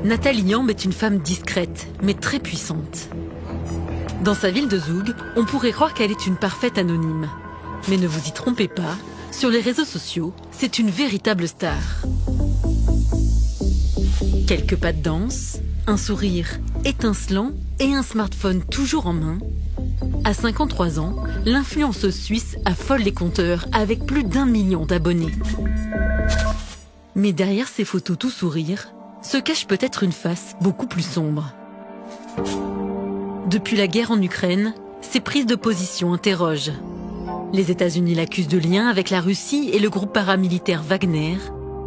Nathalie Yamb est une femme discrète, mais très puissante. Dans sa ville de Zoug, on pourrait croire qu'elle est une parfaite anonyme. Mais ne vous y trompez pas, sur les réseaux sociaux, c'est une véritable star. Quelques pas de danse, un sourire étincelant et un smartphone toujours en main. À 53 ans, l'influenceuse suisse affole les compteurs avec plus d'1 million d'abonnés. Mais derrière ces photos tout sourire, se cache peut-être une face beaucoup plus sombre. Depuis la guerre en Ukraine, ses prises de position interrogent. Les États-Unis l'accusent de lien avec la Russie et le groupe paramilitaire Wagner,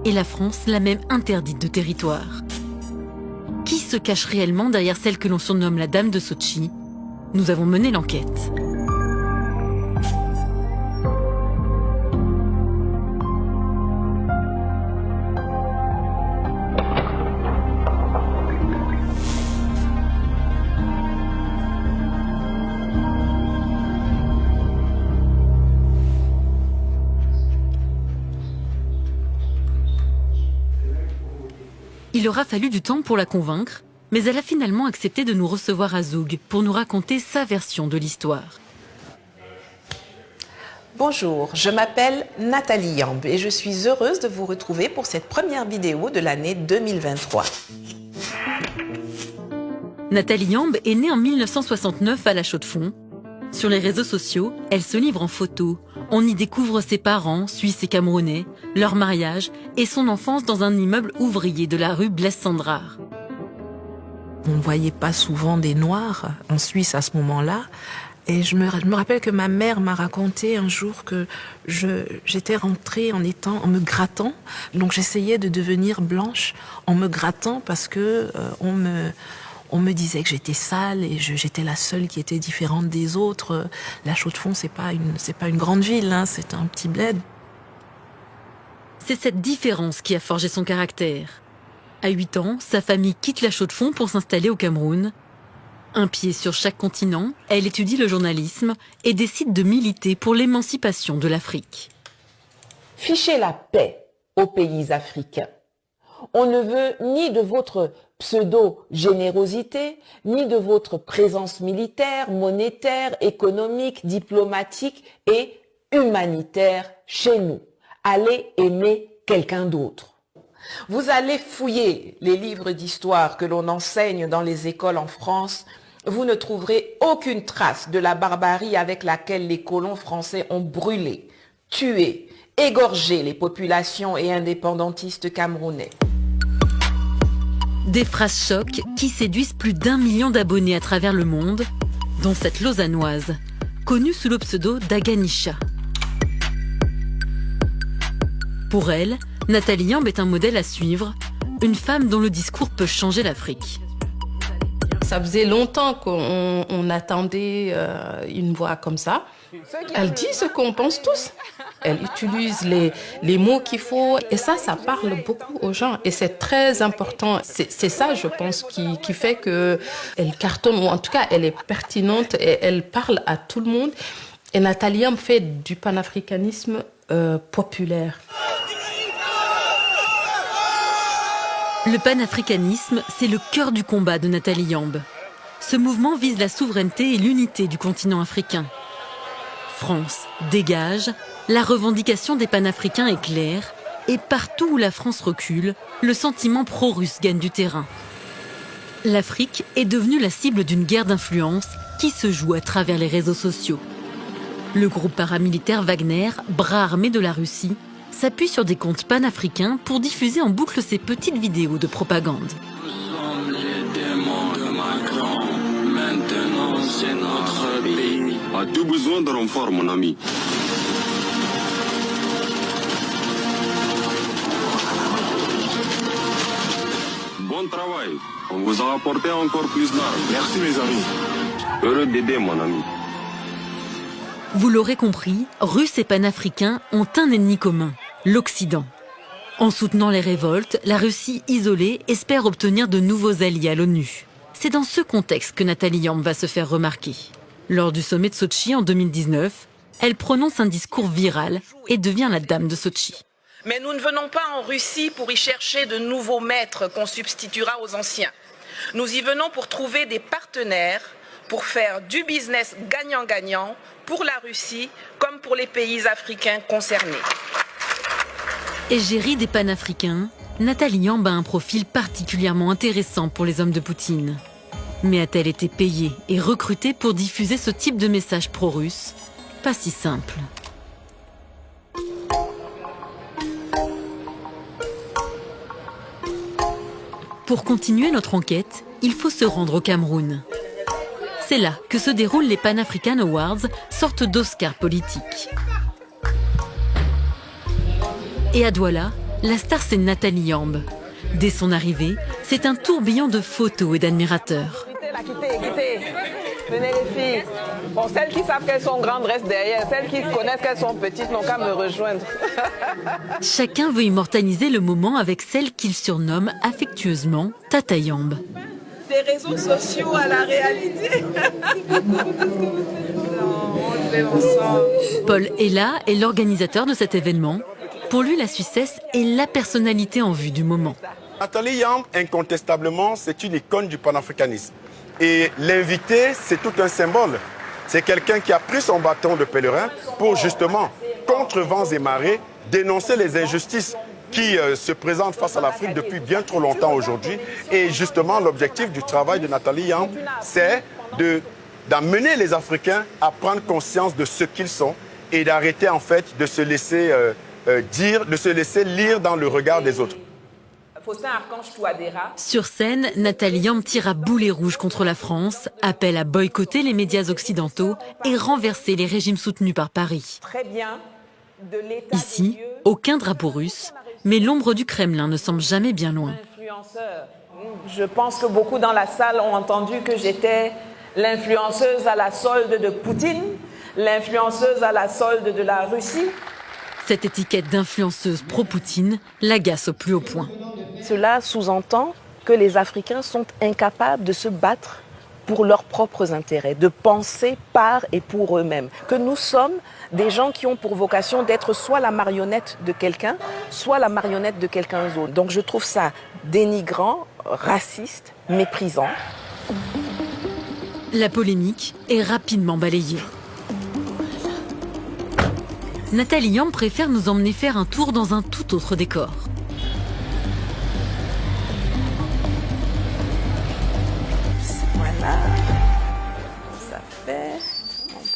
et la France l'a même interdite de territoire. Qui se cache réellement derrière celle que l'on surnomme la Dame de Sotchi? Nous avons mené l'enquête. Il aura fallu du temps pour la convaincre, mais elle a finalement accepté de nous recevoir à Zoug pour nous raconter sa version de l'histoire. Bonjour, je m'appelle Nathalie Yamb et je suis heureuse de vous retrouver pour cette première vidéo de l'année 2023. Nathalie Yamb est née en 1969 à La Chaux-de-Fonds. Sur les réseaux sociaux, elle se livre en photo. On y découvre ses parents, suisses et camerounais, leur mariage et son enfance dans un immeuble ouvrier de la rue Blaise-Cendrars. On ne voyait pas souvent des Noirs en Suisse à ce moment-là. Et je me rappelle que ma mère m'a raconté un jour que j'étais rentrée en me grattant. Donc j'essayais de devenir blanche en me grattant parce que on me disait que j'étais sale et j'étais la seule qui était différente des autres. La Chaux-de-Fonds, c'est pas une grande ville, hein, c'est un petit bled. C'est cette différence qui a forgé son caractère. À 8 ans, sa famille quitte La Chaux-de-Fonds pour s'installer au Cameroun. Un pied sur chaque continent, elle étudie le journalisme et décide de militer pour l'émancipation de l'Afrique. Fichez la paix aux pays africains. On ne veut ni de votre pseudo-générosité, ni de votre présence militaire, monétaire, économique, diplomatique et humanitaire chez nous. Allez aimer quelqu'un d'autre. Vous allez fouiller les livres d'histoire que l'on enseigne dans les écoles en France. Vous ne trouverez aucune trace de la barbarie avec laquelle les colons français ont brûlé, tué, égorgé les populations et indépendantistes camerounais. Des phrases chocs qui séduisent plus d'1 million d'abonnés à travers le monde, dont cette lausannoise, connue sous le pseudo d'Aganisha. Pour elle, Nathalie Yamb est un modèle à suivre, une femme dont le discours peut changer l'Afrique. Ça faisait longtemps qu'on attendait une voix comme ça. Elle dit ce qu'on pense tous. Elle utilise les mots qu'il faut et ça parle beaucoup aux gens. Et c'est très important. C'est ça, je pense, qui fait qu'elle cartonne, ou en tout cas, elle est pertinente et elle parle à tout le monde. Et Nathalie Yamb fait du panafricanisme populaire. Le panafricanisme, c'est le cœur du combat de Nathalie Yamb. Ce mouvement vise la souveraineté et l'unité du continent africain. France dégage, la revendication des panafricains est claire, et partout où la France recule, le sentiment pro-russe gagne du terrain. L'Afrique est devenue la cible d'une guerre d'influence qui se joue à travers les réseaux sociaux. Le groupe paramilitaire Wagner, bras armé de la Russie, s'appuie sur des comptes panafricains pour diffuser en boucle ses petites vidéos de propagande. Nous sommes les démons de Macron. Maintenant, c'est notre pays. As-tu besoin de renfort, mon ami? Bon travail. On vous a apporté encore plus d'armes. Merci, mes amis. Heureux d'aider, mon ami. Vous l'aurez compris, Russes et panafricains ont un ennemi commun, l'Occident. En soutenant les révoltes, la Russie isolée espère obtenir de nouveaux alliés à l'ONU. C'est dans ce contexte que Nathalie Yamb va se faire remarquer. Lors du sommet de Sotchi en 2019, elle prononce un discours viral et devient la Dame de Sotchi. Mais nous ne venons pas en Russie pour y chercher de nouveaux maîtres qu'on substituera aux anciens. Nous y venons pour trouver des partenaires, pour faire du business gagnant-gagnant pour la Russie comme pour les pays africains concernés. Égérie des panafricains, Nathalie Yamb a un profil particulièrement intéressant pour les hommes de Poutine. Mais a-t-elle été payée et recrutée pour diffuser ce type de message pro-russe? Pas si simple. Pour continuer notre enquête, il faut se rendre au Cameroun. C'est là que se déroulent les Pan African Awards, sorte d'Oscar politique. Et à Douala, la star c'est Nathalie Yamb. Dès son arrivée, c'est un tourbillon de photos et d'admirateurs. Quittez. Venez les filles. Bon, celles qui savent qu'elles sont grandes restent derrière. Celles qui connaissent qu'elles sont petites n'ont qu'à me rejoindre. Chacun veut immortaliser le moment avec celle qu'il surnomme affectueusement Tata Yamb. Des réseaux sociaux à la réalité. Paul Ella est l'organisateur de cet événement. Pour lui, la Suissesse est la personnalité en vue du moment. Nathalie Yamb, incontestablement, c'est une icône du panafricanisme. Et l'invité, c'est tout un symbole. C'est quelqu'un qui a pris son bâton de pèlerin pour justement, contre vents et marées, dénoncer les injustices qui se présentent face à l'Afrique depuis bien trop longtemps aujourd'hui. Et justement, l'objectif du travail de Nathalie Yamb, c'est d'amener les Africains à prendre conscience de ce qu'ils sont et d'arrêter en fait de se laisser de se laisser lire dans le regard des autres. Sur scène, Nathalie Yamb tire à boulet rouge contre la France, appelle à boycotter les médias occidentaux et renverser les régimes soutenus par Paris. Ici, aucun drapeau russe, mais l'ombre du Kremlin ne semble jamais bien loin. Je pense que beaucoup dans la salle ont entendu que j'étais l'influenceuse à la solde de Poutine, l'influenceuse à la solde de la Russie. Cette étiquette d'influenceuse pro-Poutine l'agace au plus haut point. Cela sous-entend que les Africains sont incapables de se battre pour leurs propres intérêts, de penser par et pour eux-mêmes. Que nous sommes des gens qui ont pour vocation d'être soit la marionnette de quelqu'un, soit la marionnette de quelqu'un d'autre. Donc je trouve ça dénigrant, raciste, méprisant. La polémique est rapidement balayée. Nathalie Yamb préfère nous emmener faire un tour dans un tout autre décor. Voilà, ça fait...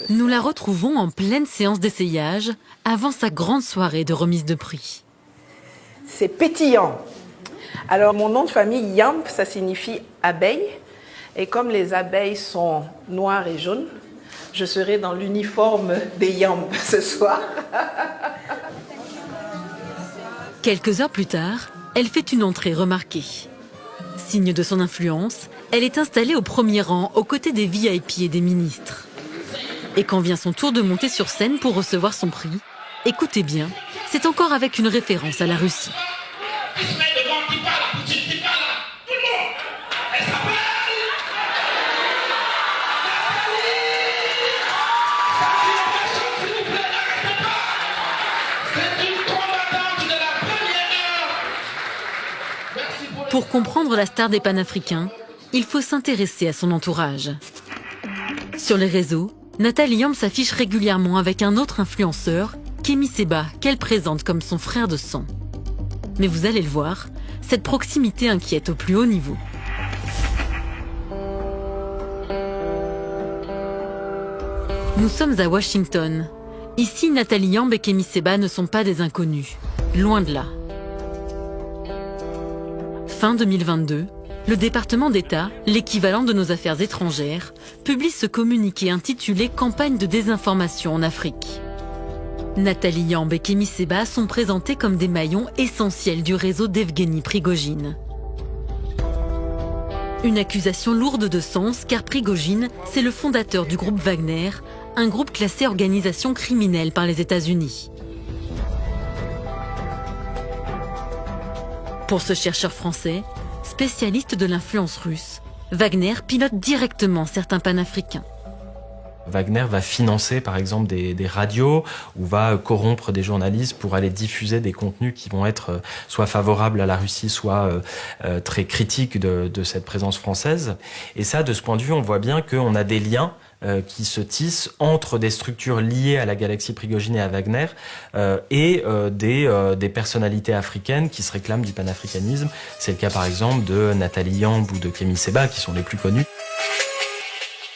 Nous la retrouvons en pleine séance d'essayage, avant sa grande soirée de remise de prix. C'est pétillant. Alors mon nom de famille Yamb, ça signifie abeille. Et comme les abeilles sont noires et jaunes, je serai dans l'uniforme des Yamb ce soir. Quelques heures plus tard, elle fait une entrée remarquée. Signe de son influence, elle est installée au premier rang aux côtés des VIP et des ministres. Et quand vient son tour de monter sur scène pour recevoir son prix, écoutez bien, c'est encore avec une référence à la Russie. Pour comprendre la star des panafricains, il faut s'intéresser à son entourage. Sur les réseaux, Nathalie Yamb s'affiche régulièrement avec un autre influenceur, Kémy Séba, qu'elle présente comme son frère de sang. Mais vous allez le voir, cette proximité inquiète au plus haut niveau. Nous sommes à Washington. Ici, Nathalie Yamb et Kémy Séba ne sont pas des inconnus. Loin de là. Fin 2022, le département d'État, l'équivalent de nos affaires étrangères, publie ce communiqué intitulé « Campagne de désinformation en Afrique ». Nathalie Yamb et Kémy Séba sont présentés comme des maillons essentiels du réseau d'Evgueni Prigojine. Une accusation lourde de sens car Prigojine, c'est le fondateur du groupe Wagner, un groupe classé organisation criminelle par les États-Unis. Pour ce chercheur français, spécialiste de l'influence russe, Wagner pilote directement certains panafricains. Wagner va financer par exemple des radios ou va corrompre des journalistes pour aller diffuser des contenus qui vont être soit favorables à la Russie, soit très critiques de cette présence française. Et ça, de ce point de vue, on voit bien qu'on a des liens qui se tissent entre des structures liées à la galaxie Prigojine et à Wagner et des personnalités africaines qui se réclament du panafricanisme. C'est le cas par exemple de Nathalie Yamb ou de Kémy Séba qui sont les plus connus.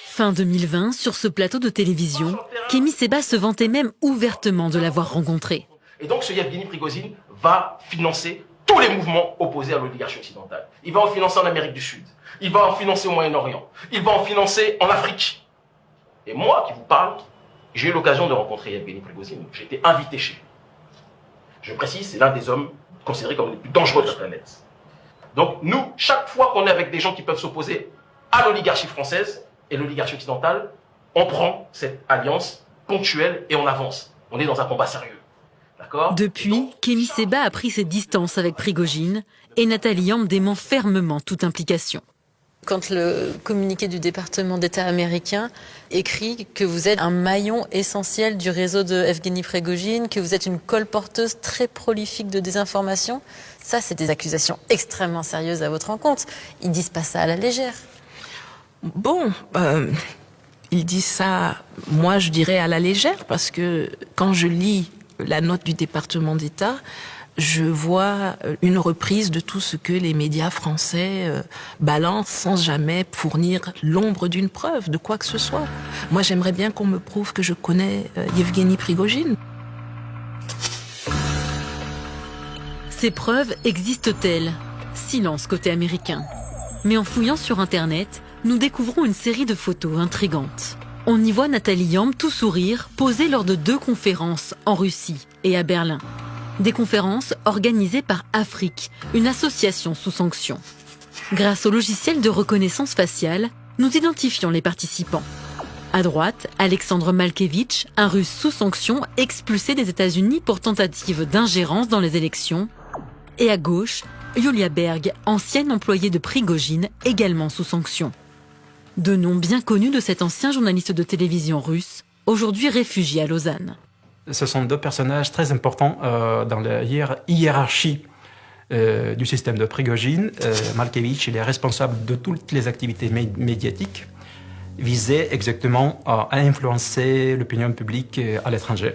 Fin 2020, sur ce plateau de télévision, Kémy Séba se vantait même ouvertement de l'avoir rencontré. Et donc ce Yevgeny Prigojine va financer tous les mouvements opposés à l'oligarchie occidentale. Il va en financer en Amérique du Sud, il va en financer au Moyen-Orient, il va en financer en Afrique. Et moi qui vous parle, j'ai eu l'occasion de rencontrer Yevgeny Prigojine. J'ai été invité chez lui. Je précise, c'est l'un des hommes considérés comme les plus dangereux de la planète. Donc nous, chaque fois qu'on est avec des gens qui peuvent s'opposer à l'oligarchie française et l'oligarchie occidentale, on prend cette alliance ponctuelle et on avance. On est dans un combat sérieux. D'accord ? Depuis, Kémy Séba a pris ses distances avec Prigojine et Nathalie Yamb dément fermement toute implication. Quand le communiqué du département d'État américain écrit que vous êtes un maillon essentiel du réseau de Evgeny Prigojine, que vous êtes une colporteuse très prolifique de désinformation, ça c'est des accusations extrêmement sérieuses à votre encontre. Ils disent pas ça à la légère. Bon, ils disent ça, moi je dirais à la légère, parce que quand je lis la note du département d'État, je vois une reprise de tout ce que les médias français balancent sans jamais fournir l'ombre d'une preuve, de quoi que ce soit. Moi j'aimerais bien qu'on me prouve que je connais Yevgeny Prigojine. Ces preuves existent-elles ? Silence côté américain. Mais en fouillant sur Internet, nous découvrons une série de photos intrigantes. On y voit Nathalie Yamb tout sourire, posée lors de 2 conférences en Russie et à Berlin. Des conférences organisées par Afrique, une association sous sanction. Grâce au logiciel de reconnaissance faciale, nous identifions les participants. À droite, Alexandre Malkevitch, un Russe sous sanction expulsé des États-Unis pour tentative d'ingérence dans les élections. Et à gauche, Yulia Berg, ancienne employée de Prigojine, également sous sanction. De noms bien connus de cet ancien journaliste de télévision russe, aujourd'hui réfugié à Lausanne. Ce sont 2 personnages très importants dans la hiérarchie du système de Prigojine. Malkevitch, il est responsable de toutes les activités médiatiques visées exactement à influencer l'opinion publique à l'étranger.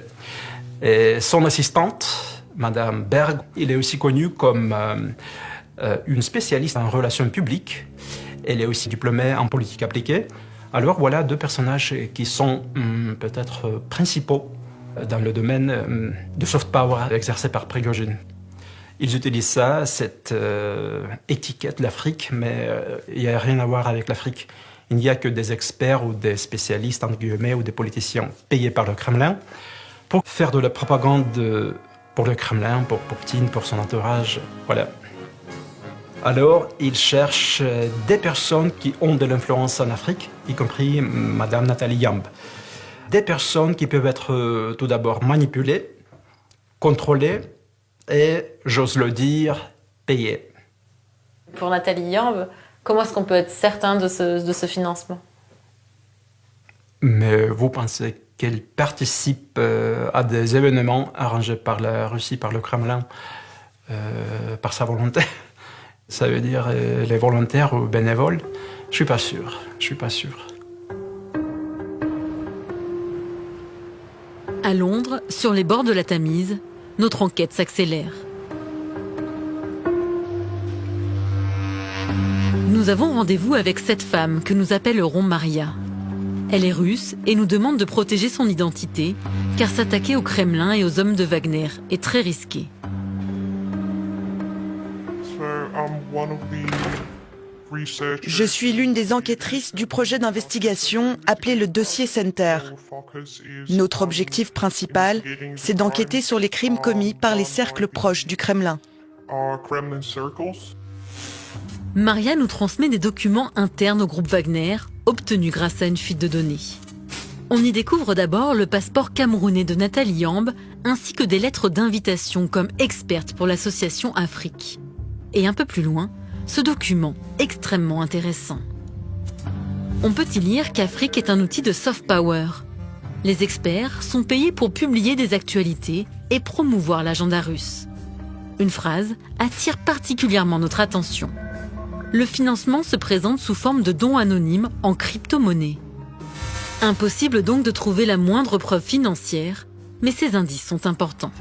Et son assistante, Madame Berg, il est aussi connu comme une spécialiste en relations publiques. Elle est aussi diplômée en politique appliquée. Alors voilà 2 personnages qui sont peut-être principaux dans le domaine de soft power exercé par Prigojine. Ils utilisent ça, cette étiquette l'Afrique, mais il n'y a rien à voir avec l'Afrique. Il n'y a que des experts ou des spécialistes, entre guillemets, ou des politiciens payés par le Kremlin pour faire de la propagande pour le Kremlin, pour Poutine, pour son entourage. Voilà. Alors, ils cherchent des personnes qui ont de l'influence en Afrique, y compris Madame Nathalie Yamb. Des personnes qui peuvent être tout d'abord manipulées, contrôlées et, j'ose le dire, payées. Pour Nathalie Yamb, comment est-ce qu'on peut être certain de ce financement ? Mais vous pensez qu'elle participe à des événements arrangés par la Russie, par le Kremlin, par sa volonté ? Ça veut dire les volontaires ou bénévoles ? Je suis pas sûr. À Londres, sur les bords de la Tamise, notre enquête s'accélère. Nous avons rendez-vous avec cette femme que nous appellerons Maria. Elle est russe et nous demande de protéger son identité, car s'attaquer au Kremlin et aux hommes de Wagner est très risqué. Je suis l'une des enquêtrices du projet d'investigation appelé le Dossier Center. Notre objectif principal, c'est d'enquêter sur les crimes commis par les cercles proches du Kremlin. Maria nous transmet des documents internes au groupe Wagner, obtenus grâce à une fuite de données. On y découvre d'abord le passeport camerounais de Nathalie Yamb, ainsi que des lettres d'invitation comme experte pour l'association Afrique. Et un peu plus loin, ce document extrêmement intéressant. On peut y lire qu'Afrique est un outil de soft power. Les experts sont payés pour publier des actualités et promouvoir l'agenda russe. Une phrase attire particulièrement notre attention. Le financement se présente sous forme de dons anonymes en crypto-monnaie. Impossible donc de trouver la moindre preuve financière, mais ces indices sont importants.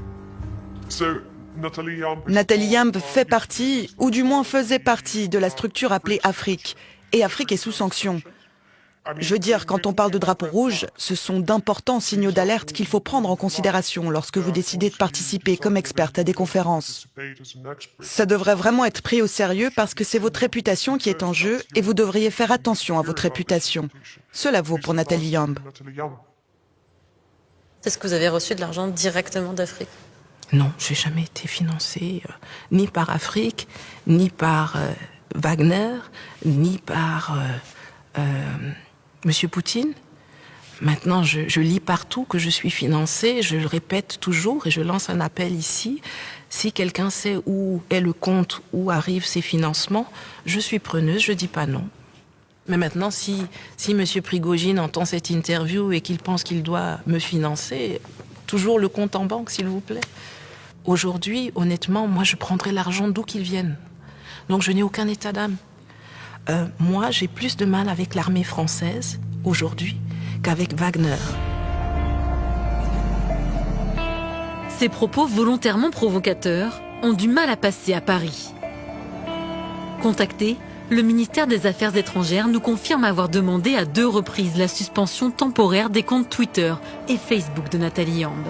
Nathalie Yamb fait partie, ou du moins faisait partie, de la structure appelée Afrique. Et Afrique est sous sanction. Je veux dire, quand on parle de drapeau rouge, ce sont d'importants signaux d'alerte qu'il faut prendre en considération lorsque vous décidez de participer comme experte à des conférences. Ça devrait vraiment être pris au sérieux parce que c'est votre réputation qui est en jeu et vous devriez faire attention à votre réputation. Cela vaut pour Nathalie Yamb. Est-ce que vous avez reçu de l'argent directement d'Afrique? Non, j'ai jamais été financée ni par Afrique, ni par Wagner, ni par Monsieur Poutine. Maintenant, je lis partout que je suis financée, je le répète toujours et je lance un appel ici. Si quelqu'un sait où est le compte, où arrivent ces financements, je suis preneuse, je dis pas non. Mais maintenant, si Monsieur Prigojine entend cette interview et qu'il pense qu'il doit me financer, toujours le compte en banque, s'il vous plaît. Aujourd'hui, honnêtement, moi, je prendrai l'argent d'où qu'il vienne. Donc, je n'ai aucun état d'âme. Moi, j'ai plus de mal avec l'armée française, aujourd'hui, qu'avec Wagner. Ces propos volontairement provocateurs ont du mal à passer à Paris. Contacté, le ministère des Affaires étrangères nous confirme avoir demandé à 2 reprises la suspension temporaire des comptes Twitter et Facebook de Nathalie Yamb.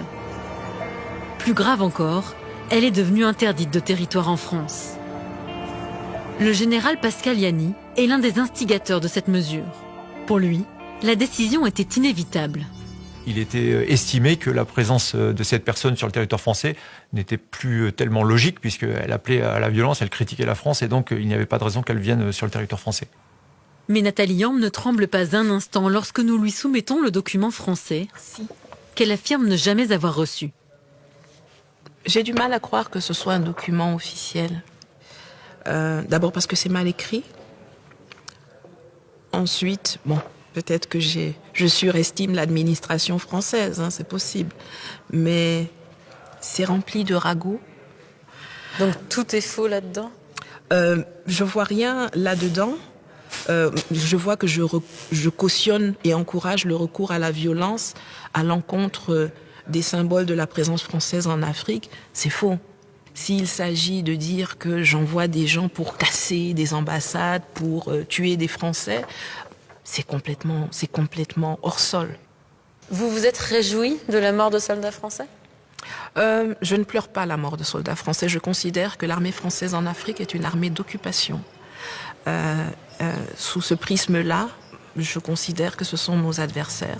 Plus grave encore, elle est devenue interdite de territoire en France. Le général Pascal Yanny est l'un des instigateurs de cette mesure. Pour lui, la décision était inévitable. Il était estimé que la présence de cette personne sur le territoire français n'était plus tellement logique puisqu'elle appelait à la violence, elle critiquait la France et donc il n'y avait pas de raison qu'elle vienne sur le territoire français. Mais Nathalie Yamb ne tremble pas un instant lorsque nous lui soumettons le document français qu'elle affirme ne jamais avoir reçu. J'ai du mal à croire que ce soit un document officiel. D'abord parce que c'est mal écrit. Ensuite, bon, peut-être que je surestime l'administration française, hein, c'est possible. Mais c'est rempli de ragots. Donc tout est faux là-dedans? Je vois rien là-dedans. Je vois que je cautionne et encourage le recours à la violence à l'encontre des symboles de la présence française en Afrique. C'est faux. S'il s'agit de dire que j'envoie des gens pour casser des ambassades, pour tuer des Français, c'est complètement hors sol. Vous vous êtes réjoui de la mort de soldats français? Je ne pleure pas la mort de soldats français. Je considère que l'armée française en Afrique est une armée d'occupation. Sous ce prisme-là, je considère que ce sont nos adversaires.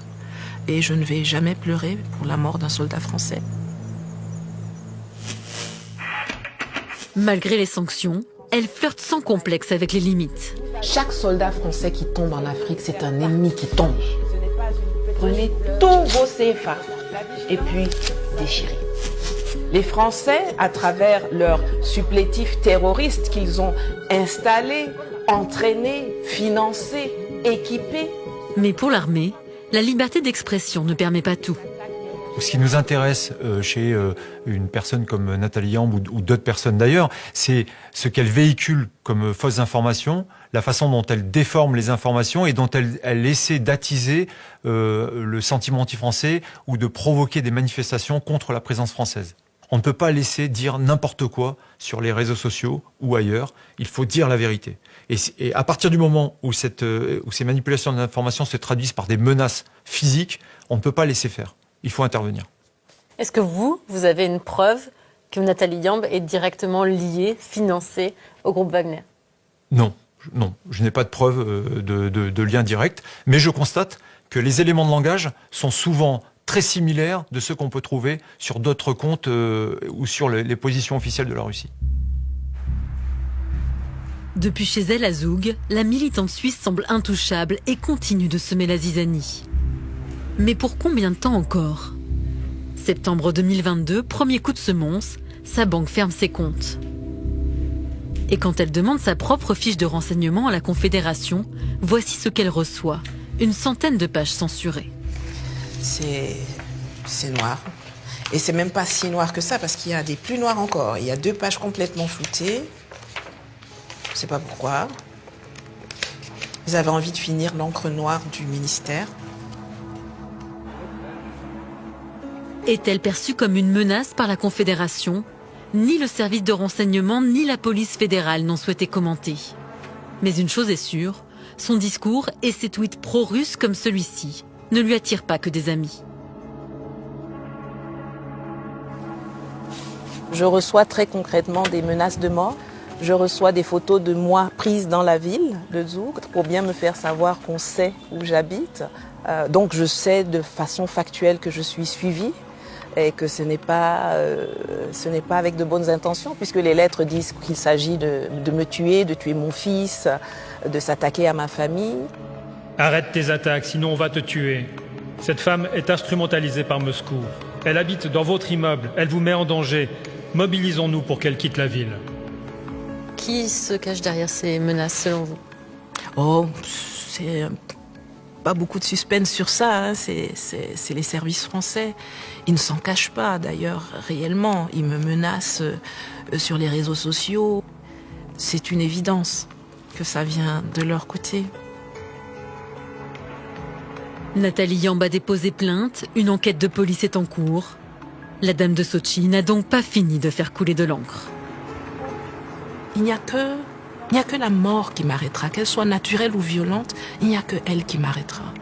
Et je ne vais jamais pleurer pour la mort d'un soldat français. Malgré les sanctions, elle flirte sans complexe avec les limites. Chaque soldat français qui tombe en Afrique, c'est un ennemi qui tombe. Prenez tous vos CFA et puis déchirez. Les Français, à travers leurs supplétifs terroristes qu'ils ont installés, entraînés, financés, équipés. Mais pour l'armée, la liberté d'expression ne permet pas tout. Ce qui nous intéresse chez une personne comme Nathalie Yamb ou d'autres personnes d'ailleurs, c'est ce qu'elle véhicule comme fausses informations, la façon dont elle déforme les informations et dont elle essaie d'attiser le sentiment anti-français ou de provoquer des manifestations contre la présence française. On ne peut pas laisser dire n'importe quoi sur les réseaux sociaux ou ailleurs. Il faut dire la vérité. Et à partir du moment où ces manipulations d'informations se traduisent par des menaces physiques, on ne peut pas laisser faire. Il faut intervenir. Est-ce que vous avez une preuve que Nathalie Yamb est directement liée, financée au groupe Wagner? Non, je n'ai pas de preuve de lien direct, mais je constate que les éléments de langage sont souvent très similaires de ceux qu'on peut trouver sur d'autres comptes ou sur les positions officielles de la Russie. Depuis chez elle à Zoug, la militante suisse semble intouchable et continue de semer la zizanie. Mais pour combien de temps encore? Septembre 2022, premier coup de semonce, sa banque ferme ses comptes. Et quand elle demande sa propre fiche de renseignement à la Confédération, voici ce qu'elle reçoit. Une centaine de pages censurées. C'est noir. Et c'est même pas si noir que ça, parce qu'il y a des plus noirs encore. Il y a 2 pages complètement floutées. Je sais pas pourquoi. Ils avaient envie de finir l'encre noire du ministère. Est-elle perçue comme une menace par la Confédération ? Ni le service de renseignement ni la police fédérale n'ont souhaité commenter. Mais une chose est sûre, son discours et ses tweets pro-russes comme celui-ci ne lui attirent pas que des amis. Je reçois très concrètement des menaces de mort. Je reçois des photos de moi prises dans la ville de Zoug pour bien me faire savoir qu'on sait où j'habite. Donc je sais de façon factuelle que je suis suivie et que ce n'est pas avec de bonnes intentions, puisque les lettres disent qu'il s'agit de me tuer, de tuer mon fils, de s'attaquer à ma famille. Arrête tes attaques, sinon on va te tuer. Cette femme est instrumentalisée par Moscou. Elle habite dans votre immeuble, elle vous met en danger. Mobilisons-nous pour qu'elle quitte la ville. Qui se cache derrière ces menaces selon vous ? Oh, c'est pas beaucoup de suspense sur ça, hein. C'est les services français. Ils ne s'en cachent pas d'ailleurs réellement. Ils me menacent sur les réseaux sociaux. C'est une évidence que ça vient de leur côté. Nathalie Yamb a déposé plainte, une enquête de police est en cours. La dame de Sotchi n'a donc pas fini de faire couler de l'encre. Il n'y a que la mort qui m'arrêtera, qu'elle soit naturelle ou violente, il n'y a que elle qui m'arrêtera.